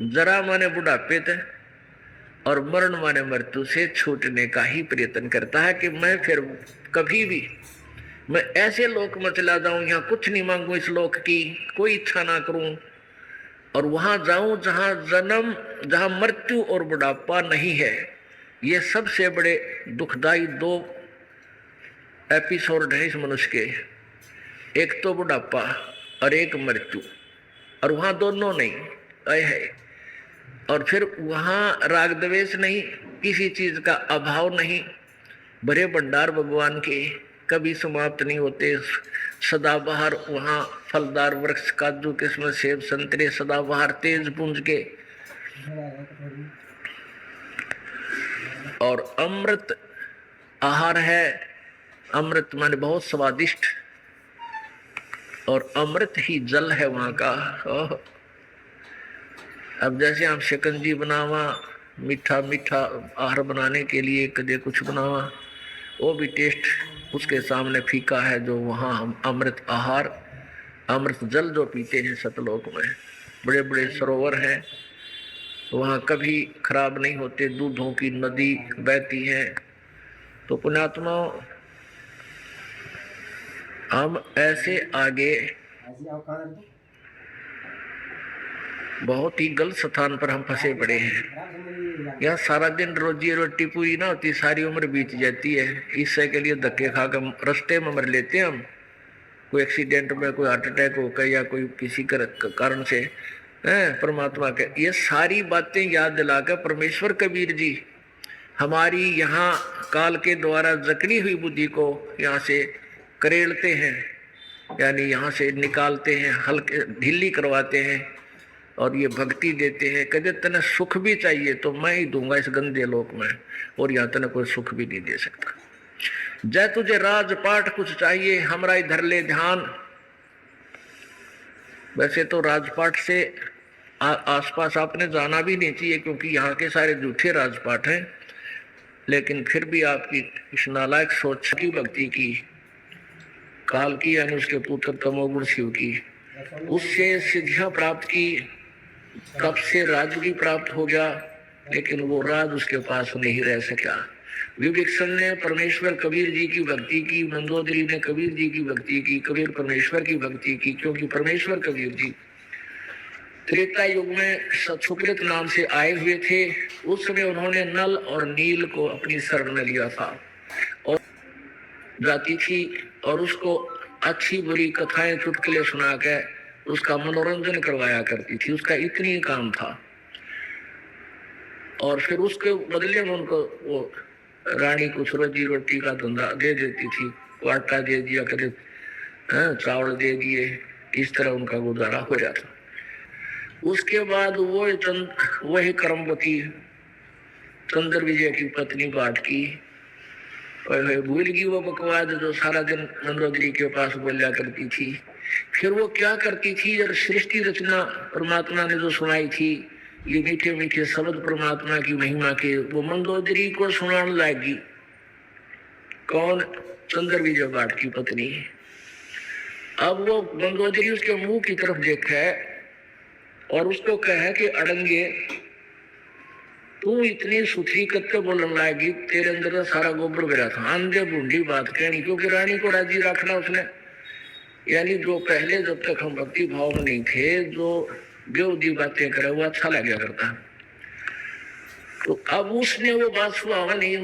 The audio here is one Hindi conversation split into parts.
जरा माने बुढ़ापे थे और मरण माने मृत्यु से छूटने का ही प्रयत्न करता है कि मैं फिर कभी भी मैं ऐसे लोक में चला जाऊं, यहाँ कुछ नहीं मांगू, इस लोक की कोई इच्छा ना करूं, और वहां जाऊं जहां जन्म, जहां मृत्यु और बुढ़ापा नहीं है। ये सबसे बड़े दुखदाई दो एपिसोड है इस मनुष्य के, एक तो बुढ़ापा और एक मृत्यु, और वहां दोनों नहीं है। और फिर वहां राग द्वेष नहीं, किसी चीज का अभाव नहीं, बड़े भंडार भगवान के कभी समाप्त नहीं होते, सदाबहार वहां फलदार वृक्ष, काजू किस्मत सेब संतरे सदाबहार तेज पुंज के, और अमृत आहार है। अमृत माने बहुत स्वादिष्ट, और अमृत ही जल है वहां का। अब जैसे हम शिकंजी बनावा, मीठा मीठा आहार बनाने के लिए कदे कुछ बनावा, वो भी टेस्ट उसके सामने फीका है। जो वहाँ हम अमृत आहार, अमृत जल जो पीते हैं सतलोक में, बड़े बड़े सरोवर हैं, वहाँ कभी खराब नहीं होते, दूधों की नदी बहती है। तो पुण्यात्मा, हम ऐसे आगे बहुत ही गलत स्थान पर हम फंसे पड़े हैं। यहाँ सारा दिन रोजी रोटी पूरी ना होती, सारी उम्र बीत जाती है इससे के लिए धक्के खाकर रास्ते में मर लेते हैं हम, कोई एक्सीडेंट में, कोई हार्ट अटैक होकर या कोई किसी कारण से। परमात्मा के ये सारी बातें याद दिलाकर परमेश्वर कबीर जी हमारी यहाँ काल के द्वारा जकड़ी हुई बुद्धि को यहाँ से करेड़ते हैं, यानी यहाँ से निकालते हैं, हल्के ढीली करवाते हैं, और ये भक्ति देते हैं। कहते तने सुख भी चाहिए तो मैं ही दूंगा इस गंदे लोक में, और यहाँ तने कोई सुख भी नहीं दे सकता। जय तुझे राजपाट कुछ चाहिए, हमरा इधर ले ध्यान। वैसे तो राजपाट से आसपास आपने जाना भी नहीं चाहिए, क्योंकि यहाँ के सारे झूठे राजपाट हैं, लेकिन फिर भी आपकी इस नालायक सोच की भक्ति की, काल की यानी उसके पुत्र तमोगुण शिव की, उससे सिद्धियां प्राप्त की, तब से राज भी प्राप्त हो गया, लेकिन वो राज उसके पास नहीं रह सका। विवेक्षण ने परमेश्वर कबीर जी की भक्ति की, मंदोदरी ने कबीर जी की भक्ति की, कबीर परमेश्वर की भक्ति की, क्योंकि परमेश्वर कबीर जी त्रेता युग में सुकृत नाम से आए हुए थे। उस समय उन्होंने नल और नील को अपनी शरण में लिया था, और जाती थी और उसको अच्छी बुरी कथाएं चुटकुले सुना के उसका मनोरंजन करवाया करती थी, उसका इतनी काम था। और फिर उसके बदले में उनको वो रानी कुछ रोजी रोटी का धंधा दे देती थी, आटा दे दिया, कभी चावल दे दिए, इस तरह उनका गुजारा हो जाता। उसके बाद वही कर्मवती चंद्र विजय की पत्नी बाट की भूल गई वो बकवाद जो सारा दिन मंदोदरी के पास बोलिया करती थी। फिर वो क्या करती थी, जब सृष्टि रचना परमात्मा ने जो सुनाई थी, ये मीठे मीठे शब्द परमात्मा की महिमा के, वो मंदोदरी को सुनाने लगी। कौन? चंद्र विजय बाट की पत्नी। अब वो मंदोदरी उसके मुंह की तरफ देखा और उसको कहा कि अड़ंगे, तू इतनी सुथरी कत्ते बोलने लगी, तेरे अंदर सारा गोबर गिरा था। अंधे बूढ़ी बात कहनी, क्योंकि रानी को राजी रखना उसने, यानी जो पहले जब तक हम भक्ति भाव में नहीं थे, जो बेवदी बातें करे वो अच्छा लगा करता। तो अब उसने वो बात सुना नहीं,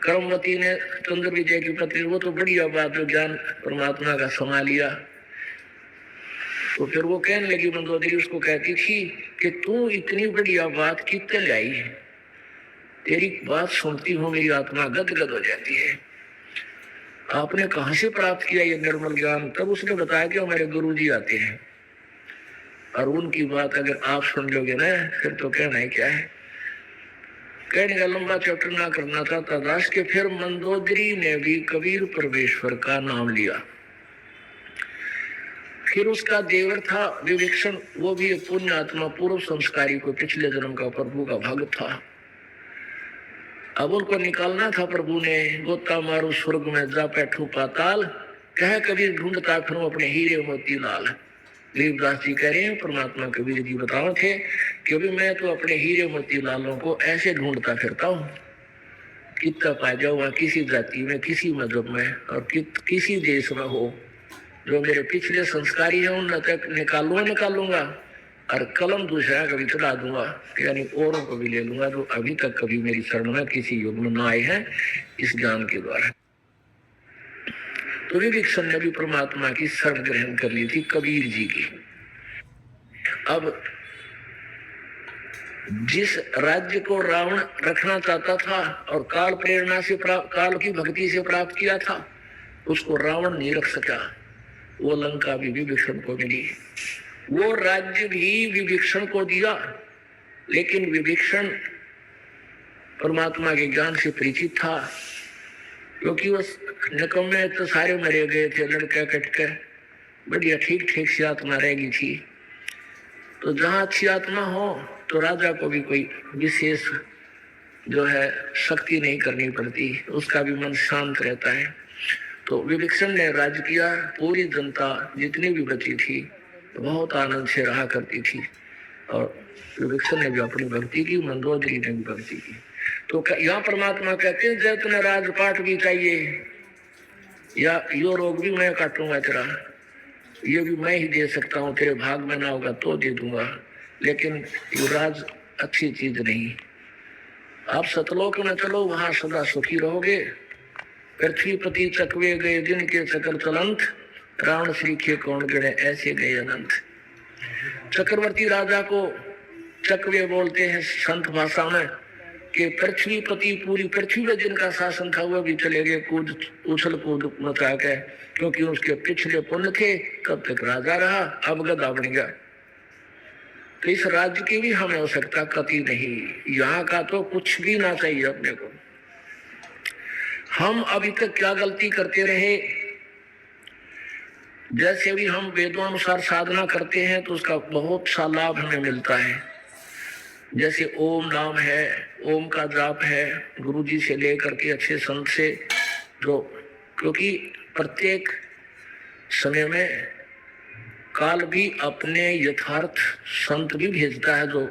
कर्मवती ने चंद्र विजय की पत्नी, वो तो बढ़िया बात जो ज्ञान परमात्मा का समा लिया। तो फिर वो कहने लगी, मंदोदरी उसको कहती थी कि तू इतनी बढ़िया बात कितने लाई है, तेरी बात सुनती हूँ मेरी आत्मा गदगद हो जाती है, आपने कहाँ से प्राप्त किया ये निर्मल ज्ञान? तब उसने बताया कि हमारे गुरुजी आते हैं, और उनकी बात अगर आप सुन लोगे ना, फिर तो कहना ही क्या है। कहने का लंबा चैप्टर ना करना चाहता दास के। फिर मंदोदरी ने भी कबीर परमेश्वर का नाम लिया। फिर उसका देवर था विवेक्षण, वो भी एक पुण्य आत्मा, पूर्व संस्कारी को पिछले जन्म का प्रभु का भक्त था। अब उनको निकालना था प्रभु ने, गोता मारू स्वर्ग में जा बैठू पाताल, कह कबीर ढूंढता फिर अपने हीरे मोती लाल। गरीबदास जी कह रहे हैं परमात्मा कबीर जी बताओ थे कि अभी मैं तो अपने हीरे मोती लालों को ऐसे ढूंढता फिरता हूँ, कितना पा जाऊंगा किसी जाति में, किसी मजहब में और किसी देश में हो, जो मेरे पिछले संस्कारी है उन तक निकालूंगा और कलम दूसरा कभी चढ़ा दूंगा, यानी औरों को भी ले लूंगा जो अभी तक कभी मेरी शरण में किसी युग में न आए हैं इस ज्ञान के द्वारा। तो विवेक्षण ने भी परमात्मा की शरण ग्रहण कर ली थी कबीर जी की। अब जिस राज्य को रावण रखना चाहता था और काल प्रेरणा से काल की भक्ति से प्राप्त किया था, उसको रावण नहीं रख सका, वो लंका भी विभीषण को मिली। वो राज्य भी विभीषण को दिया, लेकिन विभीषण परमात्मा के ज्ञान से परिचित था, क्योंकि उस निकम्मे तो सारे मरे गए थे, लड़का कटकर बढ़िया ठीक ठीक सी आत्मा रह गई थी। तो जहां अच्छी आत्मा हो तो राजा को भी कोई विशेष जो है शक्ति नहीं करनी पड़ती, उसका भी मन शांत रहता है। तो विभीषण ने राज्य किया, पूरी जनता जितनी भी बची थी तो बहुत आनंद से रहा करती थी, और विभीषण ने भी अपनी भक्ति की, मंदोदरी ने भी भक्ति की। तो यहाँ परमात्मा कहते हैं जय तुम्हें राजपाट भी चाहिए या यो रोग भी मैं काटूंगा तेरा, ये भी मैं ही दे सकता हूँ, तेरे भाग में ना होगा तो दे दूंगा, लेकिन युवराज अच्छी चीज नहीं। आप सतलोक में चलो, वहां सदा सुखी रहोगे। पृथ्वीपति चकवे गए दिन के सकल चलंत, रावण श्री के कौन गिणे ऐसे गए अनंत। चक्रवर्ती राजा को चकवे बोलते हैं संत भाषा में, कि पृथ्वीपति पूरी पृथ्वी में जिनका शासन था वह भी चले गए कूद उछल कूद मचा के, क्योंकि उसके पिछले पुण्य थे, तब तक राजा रहा, अब गधा बन गया। तो इस राज्य की भी हमें आवश्यकता कति नहीं, यहाँ का तो कुछ भी ना चाहिए अपने को। हम अभी तक क्या गलती करते रहे, जैसे भी हम वेदोनुसार साधना करते हैं तो उसका बहुत सा लाभ हमें मिलता है। जैसे ओम नाम है, ओम का जाप है, गुरु जी से लेकर के अच्छे संत से, जो क्योंकि प्रत्येक समय में काल भी अपने यथार्थ संत भी भेजता है, जो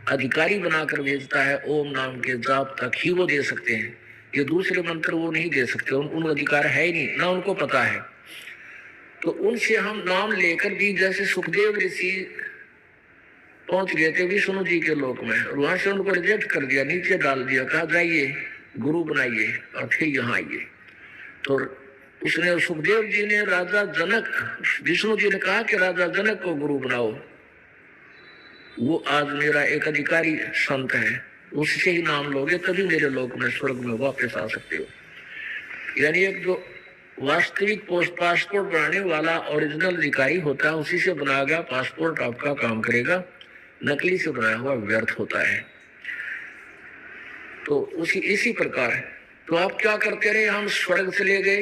अधिकारी बनाकर भेजता है, ओम नाम के जाप तक ही वो दे सकते हैं, ये दूसरे मंत्र वो नहीं दे सकते, उन अधिकार है ही नहीं, ना उनको पता है। तो उनसे हम नाम लेकर भी, जैसे सुखदेव ऋषि पहुंच गए थे विष्णु जी के लोक में, और वहां से उनको रिजेक्ट कर दिया, नीचे डाल दिया, कहा जाइए गुरु बनाइए और फिर यहाँ आइए। तो उसने, सुखदेव जी ने राजा जनक, विष्णु जी ने कहा कि राजा जनक को गुरु बनाओ, वो आज मेरा एक अधिकारी संत है, उससे ही नाम लोगे तभी मेरे लोक में स्वर्ग में वापस आ सकते हो। यानी एक जो वास्तविक पासपोर्ट बनाने वाला ओरिजिनल अधिकारी होता है, उसी से बनाया गया पासपोर्ट आपका काम करेगा, नकली से बनाया हुआ व्यर्थ होता है। तो इसी प्रकार तो आप क्या करते रहे, हम स्वर्ग से ले गए